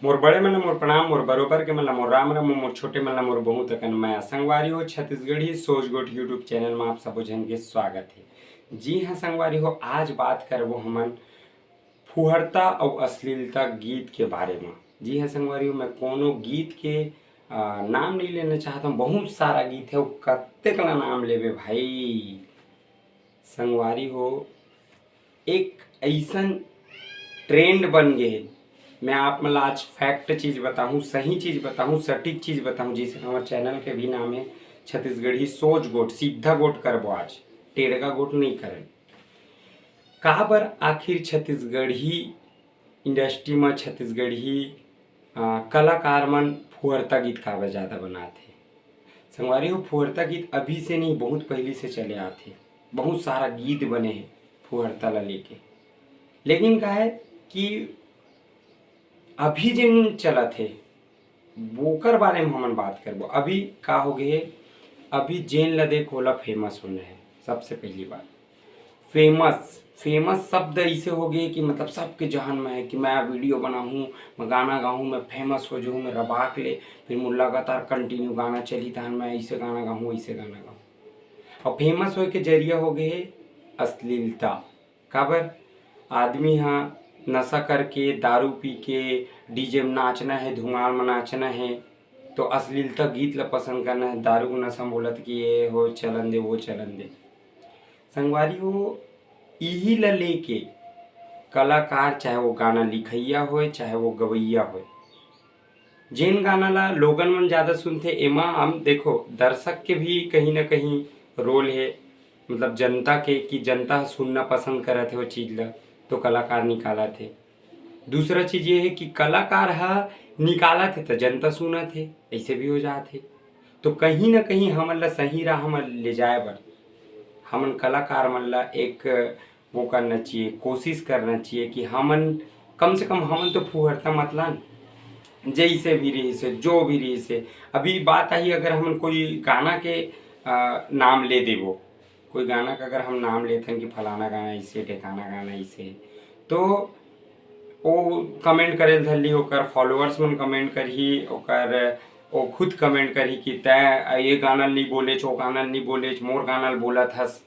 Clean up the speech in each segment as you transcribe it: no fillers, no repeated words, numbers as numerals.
मोर बड़े मन मोर प्रणाम, मोर बरोबर के मन मोर राम राम, मोर छोटे मन मोर बहुत अकन मैं संगवारी हो छत्तीसगढ़ी सोच गोठ यूट्यूब चैनल में आप सब जन के स्वागत है। जी हाँ संगवारी हो, आज बात करबो हमन फुहरता और अश्लीलता गीत के बारे में। जी हाँ संगवारी हो, मैं कोनो गीत के नाम नहीं लेना चाहता हूँ। बहुत सारा गीत है, वो कत्ते का नाम लेबे भाई। संगवारी हो, एक ऐसन ट्रेंड बन गए। मैं आप मतलब आज फैक्ट चीज़ बताऊँ, सही चीज़ बताऊँ, सटीक चीज़ बताऊँ। जैसे हमारे चैनल के भी नाम है छत्तीसगढ़ी सोच गोट, सीधा गोट करबो आज, टेढ़गा गोट नहीं करन। का बर आखिर छत्तीसगढ़ी इंडस्ट्री में छत्तीसगढ़ी कलाकार मन फुहरता गीत का बर ज़्यादा बनाते। संगवारी हो, फुहरता गीत अभी से नहीं, बहुत पहले से चले आते। बहुत सारा गीत बने हैं फुहरता ला लेके, लेकिन का है कि अभी जिन चलत है वोकर बारे में हमन बात करबो। अभी का हो गए, अभी जेन ल देख ओला फेमस होना है। सबसे पहली बात, फेमस फेमस शब्द ऐसे हो गए कि मतलब सबके जहन में है कि मैं वीडियो बनाऊँ, मैं गाना गाऊँ, मैं फेमस हो जाऊँ, मैं रबाक ले, फिर मुझे लगातार कंटिन्यू गाना चली तहन मैं ऐसे गाना गाऊँ, ऐसे गाना गाऊँ। और फेमस होए के जरिया हो गए अश्लीलता। काबर आदमी हाँ नशा करके दारू पी के डीजे में नाचना है, धुआं में नाचना है, तो अश्लीलता गीत ला पसंद करना है। दारू को नशा में बोलत कि ये हो चलन दे, वो चलन दे। संगवारी हो, यही ला लेके कलाकार, चाहे वो गाना लिखैया होए चाहे वो गवैया होए, जेन गाना ला लोगन मन ज़्यादा सुनते, एमा हम देखो दर्शक के भी कहीं ना कहीं रोल है। मतलब जनता के, कि जनता सुनना पसंद करत है वो चीज़ ला, तो कलाकार निकाला थे। दूसरा चीज़ ये है कि कलाकार निकाला थे तो जनता सुना थे, ऐसे भी हो जाते। तो कहीं ना कहीं हमन ला सही राह में ले जाए बर हमन कलाकार मन ला एक वो करना चाहिए, कोशिश करना चाहिए कि हमन कम से कम हमन तो फुहरता मतलब जैसे भी रही से, जो भी रही से। अभी बात आई, अगर हम कोई गाना के नाम ले देवो, कोई गाना का अगर हम नाम लेते हैं कि फलाना गाना ऐसे, ठेकाना गाना ऐसे, तो वो कमेंट करे धरली, ओकर फॉलोअर्स मन कमेंट करही, ओकर वो खुद कमेंट करही कि तै ये गाना नहीं बोले, वो गाना नहीं बोले, मोर गाना बोलत हस,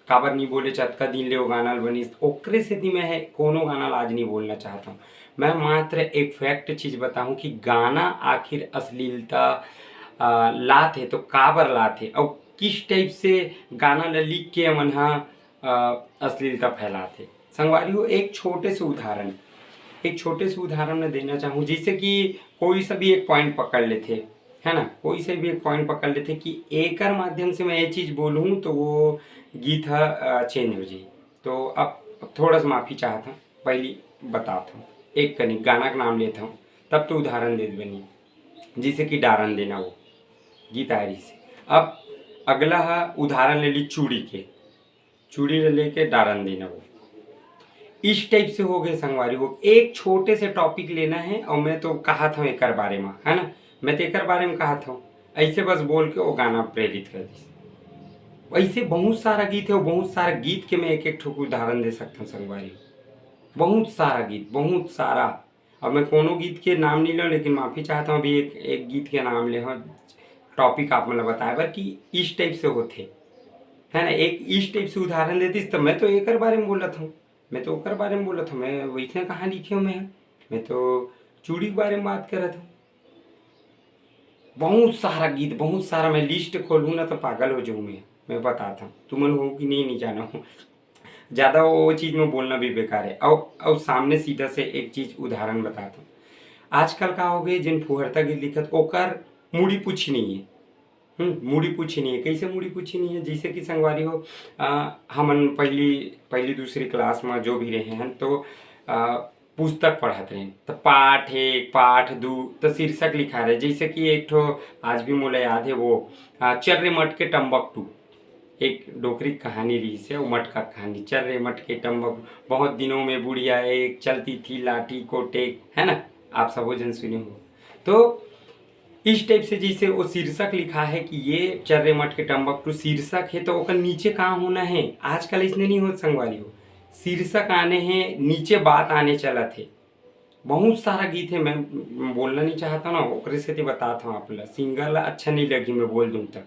काबर नहीं बोले, अतका दिन ले वो गाना बनिस। ओकरे सेती मैं है कोनो गाना आज नहीं बोलना चाहता हूँ। मैं मात्र एक फैक्ट चीज़ बताऊँ कि गाना आखिर अश्लीलता लाथे तो काबर लाथे, और किस टाइप से गाना ला लिख के मन अश्लीलता फैलाथे। संगवारी हो, एक छोटे से उदाहरण मैं देना चाहूँ। जैसे कि कोई सा भी एक पॉइंट पकड़ लेते, है ना, कोई से भी एक पॉइंट पकड़ लेते कि एकर माध्यम से मैं ये चीज़ बोलूँ तो वो गीत चेंज हो जाए। तो अब थोड़ा सा माफ़ी चाहता हूँ, पहली बताता हूँ, एक कनी गाना का नाम लेता हूँ, तब तो उदाहरण दे बनी। जैसे कि डारन देना वो गीत आ रही से। अब अगला उदाहरण ले ली चूड़ी के, चूड़ी ले लेके डारन देना वो, इस टाइप से हो गए। संगवारी हो, एक छोटे से टॉपिक लेना है और मैं तो कहा था एक बारे में, है ना, मैं तो एक बारे में कहा था, ऐसे बस बोल के वो गाना प्रेरित कर दी। ऐसे बहुत सारा गीत है, बहुत सारा गीत के मैं एक एक ठोक उदाहरण दे सकता हूँ संगवारी। बहुत सारा गीत, बहुत सारा। अब मैं कोनो गीत के नाम नहीं लूँ, लेकिन माफ़ी चाहता हूँ अभी एक गीत के नाम ले हाँ, टॉपिक आप मतलब बताए बर कि इस टाइप से होते, है ना, एक इस टाइप से उदाहरण देती तो मैं तो एक बारे में बोला था, मैं तो ओकर बारे में बोला था, मैं वैसे कहाँ लिखे हूँ, मैं तो चूड़ी के बारे में बात कर रहा था। बहुत सारा गीत, बहुत सारा, मैं लिस्ट खोलूँ ना तो पागल हो जाऊँ। मैं बताता हूँ, तुमन हो कि नहीं जाना हूँ, ज़्यादा वो चीज़ में बोलना भी बेकार है। और सामने सीधा से एक चीज़ उदाहरण बताता हूँ। आजकल का हो गए जिन फुहरता गीत लिखत ओकर मुड़ी पूछ नहीं है। मुड़ी पूछी नहीं है। कैसे मुड़ी पूछी नहीं है? जैसे कि संगवारी हो, हमन पहली दूसरी क्लास में जो भी रहे हैं तो पुस्तक पढ़त रहे, तो पाठ एक पाठ दू तो शीर्षक लिखा रहे। जैसे कि एक ठो आज भी मोला याद है, वो चर्रे मटके टम्बकटू, एक डोकरी कहानी रही से, वो मटका कहानी, चर्रे मटके टम्बक, बहुत दिनों में बुढ़िया एक चलती थी लाठी को टेक, है ना, आप सब जन सुने हो। तो इस टाइप से जैसे वो शीर्षक लिखा है कि ये चर्रे मट के टम्बकटू शीर्षक है, तो ओकर नीचे कहाँ होना है? आजकल इसने नहीं हो संगवारी हो, शीर्षक आने हैं नीचे बात आने चला थे, बहुत सारा गीत है, मैं बोलना नहीं चाहता ना, ओकरे से ते बताता हूँ आप ला सिंगर ला अच्छा नहीं लगी मैं बोल दूँ तक।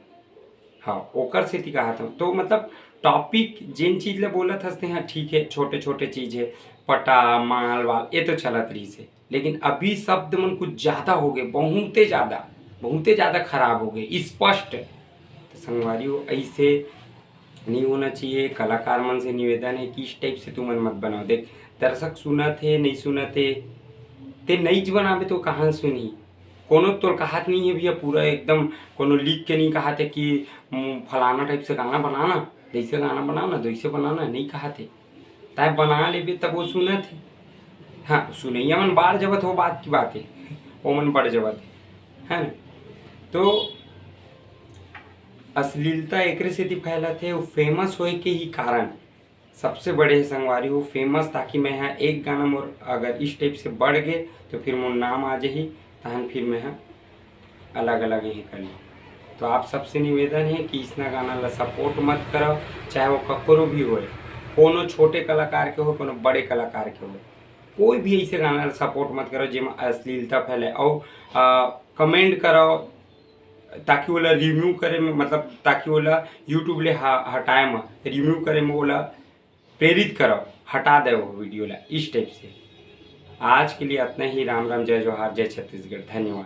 हाँ, ओकर से ती कहत हूँ तो मतलब टॉपिक जिन चीज ला बोलत हसते हैं ठीक है, छोटे छोटे चीज है, पटा माल वाल ये तो चलत रही से, लेकिन अभी शब्द मन कुछ ज्यादा हो गए, बहुते ज्यादा खराब हो गए स्पष्ट। तो संगवारी ऐसे नहीं होना चाहिए। कलाकार मन से निवेदन है कि इस टाइप से तुम मन मत बनाओ। देख दर्शक सुनत है नहीं सुनत है, ते नहीं बनाबे तो कहाँ सुनी। कोनो तोर कहत नहीं है भैया पूरा एकदम कोनो लिख के नहीं कहत है कि फलाना टाइप से गाना बनाना, जैसे गाना बनाना वैसे बनाना, नहीं कहत है। ताय बना लेबे तब वो सुनत है। हाँ, सुनैया मन बाढ़ जबत हो बात की बात है, वो मन बढ़ जबत है ना। तो अश्लीलता एकरे सेती फैलत है, वो फेमस होए के ही कारण सबसे बड़े संगवारी हो फेमस, ताकि मैं यहाँ एक गाना मोर अगर इस टाइप से बढ़ गए तो फिर मोर नाम आ जाही, तहन फिर मैं यहाँ अलग अलग ही कर ली। तो आप सबसे निवेदन है कि इसना गाना ला सपोर्ट मत करो, चाहे वो ककरो भी होए, कोनो छोटे कलाकार के हो कोनो बड़े कलाकार के हो, कोई भी ऐसे गाना ला सपोर्ट मत करो जिसमें अश्लीलता फैले। और कमेंट करो ताकि ओला रिम्यू करे में, मतलब ताकि ओला यूट्यूब ले हटाए में, रिम्यू करे में ओला प्रेरित करो, हटा दे वो वीडियो ला इस टाइप से। आज के लिए इतना ही। राम राम, जय जोहार, जय छत्तीसगढ़, धन्यवाद।